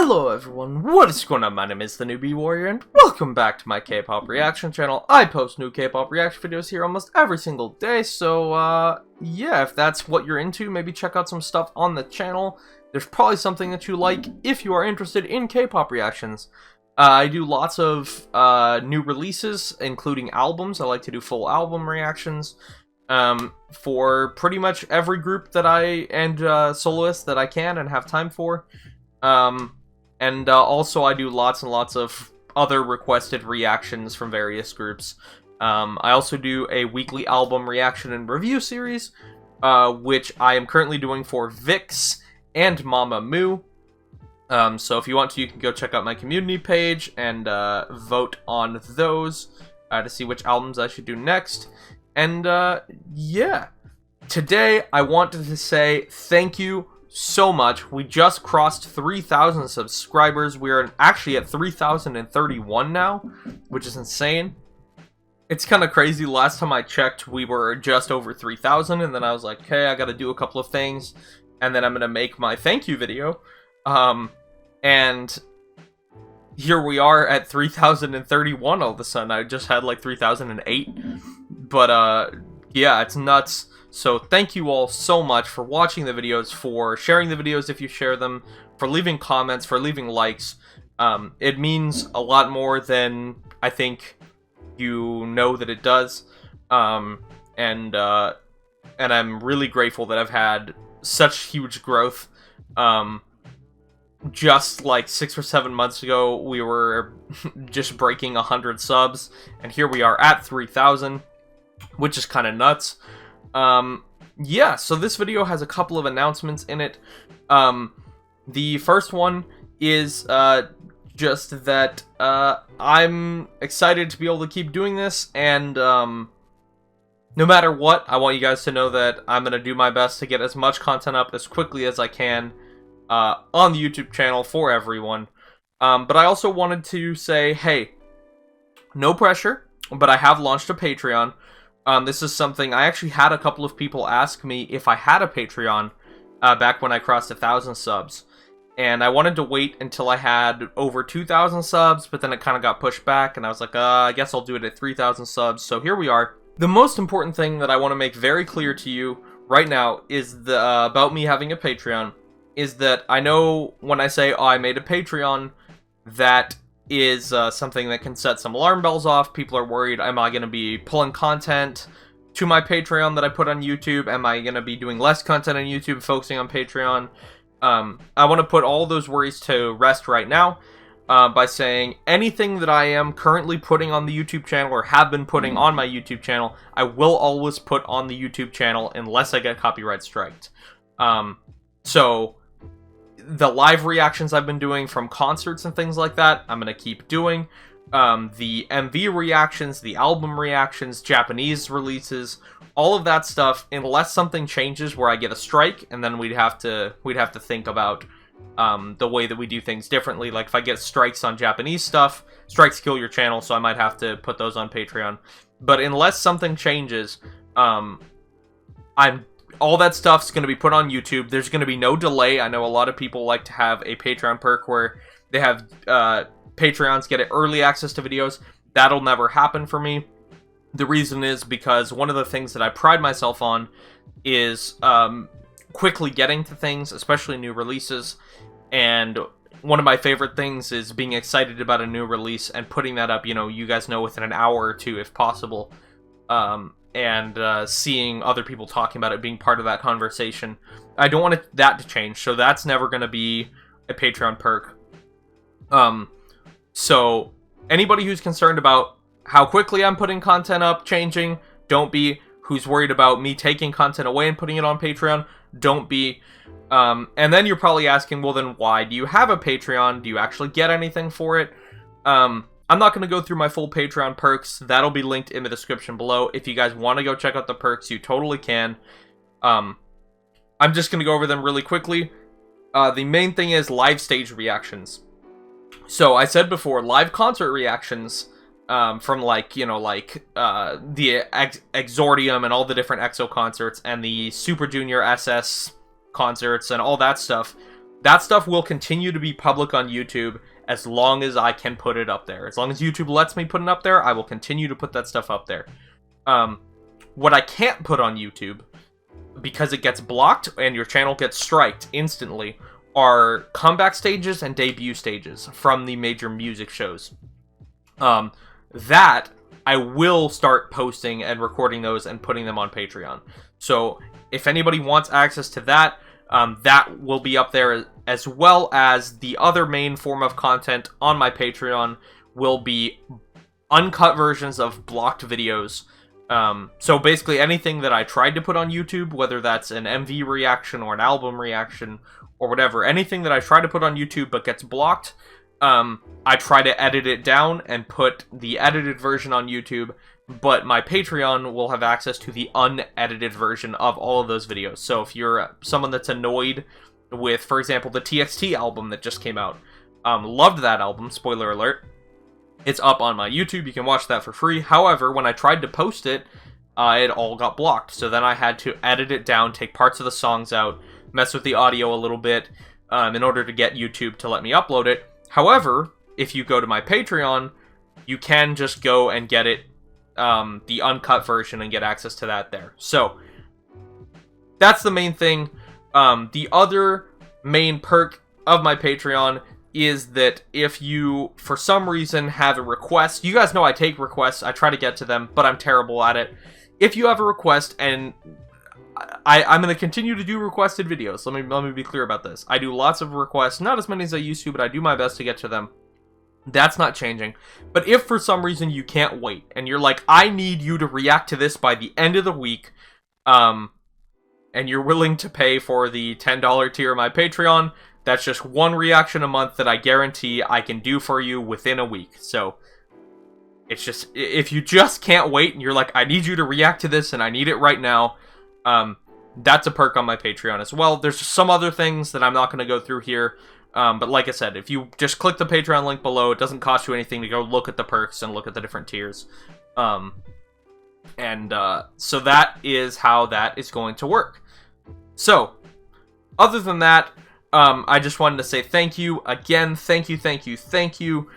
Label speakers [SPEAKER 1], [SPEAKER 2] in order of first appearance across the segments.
[SPEAKER 1] Hello everyone, what is going on? My name is the Newbie Warrior, and welcome back to my K-pop reaction channel. I post new K-pop reaction videos here almost every single day, so yeah, if that's what you're into, maybe check out some stuff on the channel. There's probably something that you like if you are interested in K-pop reactions. I do lots of new releases, including albums. I like to do full album reactions for pretty much every group that and soloist that I can and have time for. Also I do lots and lots of other requested reactions from various groups. I also do a weekly album reaction and review series, which I am currently doing for VIXX and Mamamoo. So if you want to, you can go check out my community page and vote on those to see which albums I should do next. And yeah, today I wanted to say thank you so much. We just crossed 3,000 subscribers. We are actually at 3,031 now, which is insane. It's kind of crazy. Last time I checked, we were just over 3,000, and then I was like, okay, I gotta do a couple of things, and then I'm gonna make my thank you video. And here we are at 3,031 all of a sudden. I just had like 3,008. But yeah, it's nuts. So thank you all so much for watching the videos, for sharing the videos if you share them, for leaving comments, for leaving likes. It means a lot more than I think you know that it does. And I'm really grateful that I've had such huge growth. Just like 6 or 7 months ago, we were just breaking 100 subs, and here we are at 3,000, which is kind of nuts. Yeah, so this video has a couple of announcements in it. The first one is, just that, I'm excited to be able to keep doing this, and, no matter what, I want you guys to know that I'm gonna do my best to get as much content up as quickly as I can, on the YouTube channel for everyone. But I also wanted to say, hey, no pressure, but I have launched a Patreon. This is something, I actually had a couple of people ask me if I had a Patreon back when I crossed 1,000 subs. And I wanted to wait until I had over 2,000 subs, but then it kind of got pushed back, and I was like, I guess I'll do it at 3,000 subs, so here we are. The most important thing that I want to make very clear to you right now is about me having a Patreon, is that I know when I say, oh, I made a Patreon, that is something that can set some alarm bells off. People are worried, am I going to be pulling content to my Patreon that I put on YouTube? Am I going to be doing less content on YouTube, focusing on Patreon? I want to put all those worries to rest right now by saying anything that I am currently putting on the YouTube channel or have been putting on my YouTube channel, I will always put on the YouTube channel unless I get copyright striked. So the live reactions I've been doing from concerts and things like that, I'm going to keep doing. The MV reactions, the album reactions, Japanese releases, all of that stuff, unless something changes where I get a strike, and then we'd have to think about the way that we do things differently. Like if I get strikes on Japanese stuff, strikes kill your channel, so I might have to put those on Patreon. But unless something changes, all that stuff's going to be put on YouTube. There's going to be no delay. I know a lot of people like to have a Patreon perk where they have Patreons get early access to videos. That'll never happen for me. The reason is because one of the things that I pride myself on is quickly getting to things, especially new releases. And one of my favorite things is being excited about a new release and putting that up, you guys know, within an hour or two if possible. And seeing other people talking about it, being part of that conversation. I don't want that to change, so that's never going to be a Patreon perk. So anybody who's concerned about how quickly I'm putting content up changing, don't be. Who's worried about me taking content away and putting it on Patreon, don't be. And then you're probably asking, well then why do you have a Patreon? Do you actually get anything for it? I'm not going to go through my full Patreon perks. That'll be linked in the description below. If you guys want to go check out the perks, you totally can. I'm just going to go over them really quickly. The main thing is live stage reactions. So I said before, live concert reactions from the Exordium and all the different EXO concerts and the Super Junior SS concerts and all that stuff. That stuff will continue to be public on YouTube as long as I can put it up there. As long as YouTube lets me put it up there, I will continue to put that stuff up there. What I can't put on YouTube, because it gets blocked and your channel gets striked instantly, are comeback stages and debut stages from the major music shows. That I will start posting and recording those and putting them on Patreon. So if anybody wants access to that, that will be up there, as well as the other main form of content on my Patreon will be uncut versions of blocked videos. So basically anything that I tried to put on YouTube, whether that's an MV reaction or an album reaction or whatever, anything that I try to put on YouTube but gets blocked, I try to edit it down and put the edited version on YouTube, but my Patreon will have access to the unedited version of all of those videos. So if you're someone that's annoyed with, for example, the TXT album that just came out, loved that album, spoiler alert, it's up on my YouTube, you can watch that for free. However, when I tried to post it, it all got blocked. So then I had to edit it down, take parts of the songs out, mess with the audio a little bit, in order to get YouTube to let me upload it. However, if you go to my Patreon, you can just go and get it, the uncut version, and get access to that there. So, that's the main thing. The other main perk of my Patreon is that if you, for some reason, have a request, you guys know I take requests, I try to get to them, but I'm terrible at it. If you have a request, and I'm going to continue to do requested videos, let me be clear about this. I do lots of requests, not as many as I used to, but I do my best to get to them. That's not changing. But if for some reason you can't wait, and you're like, I need you to react to this by the end of the week, and you're willing to pay for the $10 tier of my Patreon, that's just one reaction a month that I guarantee I can do for you within a week. So, it's just, if you just can't wait, and you're like, I need you to react to this, and I need it right now, that's a perk on my Patreon as well. There's some other things that I'm not going to go through here, but like I said, if you just click the Patreon link below, it doesn't cost you anything to go look at the perks and look at the different tiers. So that is how that is going to work. So, other than that, I just wanted to say thank you. Again, thank you.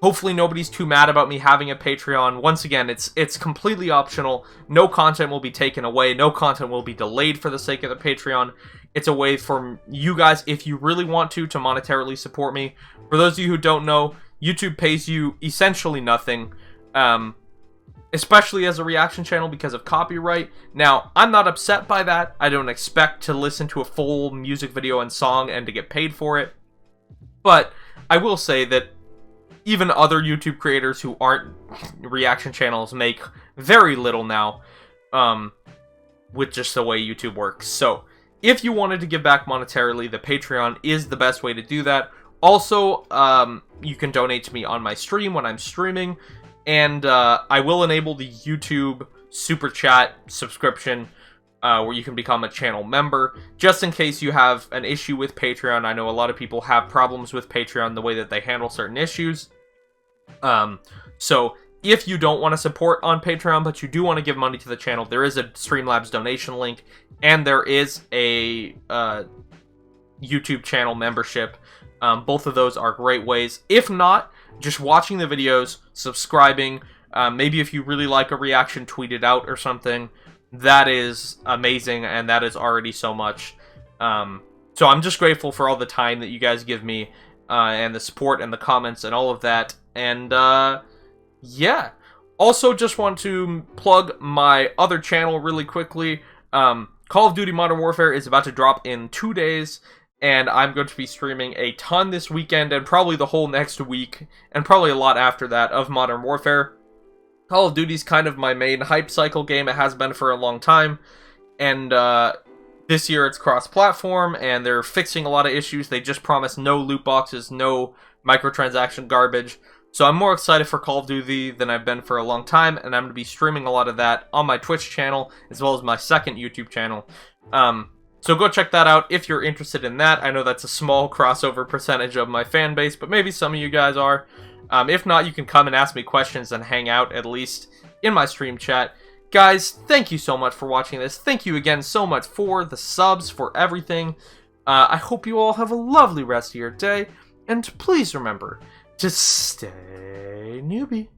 [SPEAKER 1] Hopefully nobody's too mad about me having a Patreon. Once again, it's completely optional. No content will be taken away. No content will be delayed for the sake of the Patreon. It's a way for you guys, if you really want to monetarily support me. For those of you who don't know, YouTube pays you essentially nothing, especially as a reaction channel because of copyright. Now, I'm not upset by that. I don't expect to listen to a full music video and song and to get paid for it. But I will say that even other YouTube creators who aren't reaction channels make very little now, with just the way YouTube works. So, if you wanted to give back monetarily, the Patreon is the best way to do that. Also, you can donate to me on my stream when I'm streaming, and I will enable the YouTube Super Chat subscription, where you can become a channel member, just in case you have an issue with Patreon. I know a lot of people have problems with Patreon, the way that they handle certain issues. So, if you don't want to support on Patreon, but you do want to give money to the channel, there is a Streamlabs donation link, and there is a YouTube channel membership. Both of those are great ways. If not, just watching the videos, subscribing, maybe if you really like a reaction, tweet it out or something. That is amazing, and that is already so much. So I'm just grateful for all the time that you guys give me, and the support and the comments and all of that. And, yeah. Also, just want to plug my other channel really quickly. Call of Duty Modern Warfare is about to drop in 2 days, and I'm going to be streaming a ton this weekend, and probably the whole next week, and probably a lot after that, of Modern Warfare. Call of Duty's kind of my main hype cycle game. It has been for a long time, and this year it's cross-platform, and they're fixing a lot of issues. They just promised no loot boxes, no microtransaction garbage. So I'm more excited for Call of Duty than I've been for a long time, and I'm going to be streaming a lot of that on my Twitch channel, as well as my second YouTube channel. So go check that out if you're interested in that. I know that's a small crossover percentage of my fan base, but maybe some of you guys are. If not, you can come and ask me questions and hang out, at least in my stream chat. Guys, thank you so much for watching this. Thank you again so much for the subs, for everything. I hope you all have a lovely rest of your day, and please remember to stay newbie.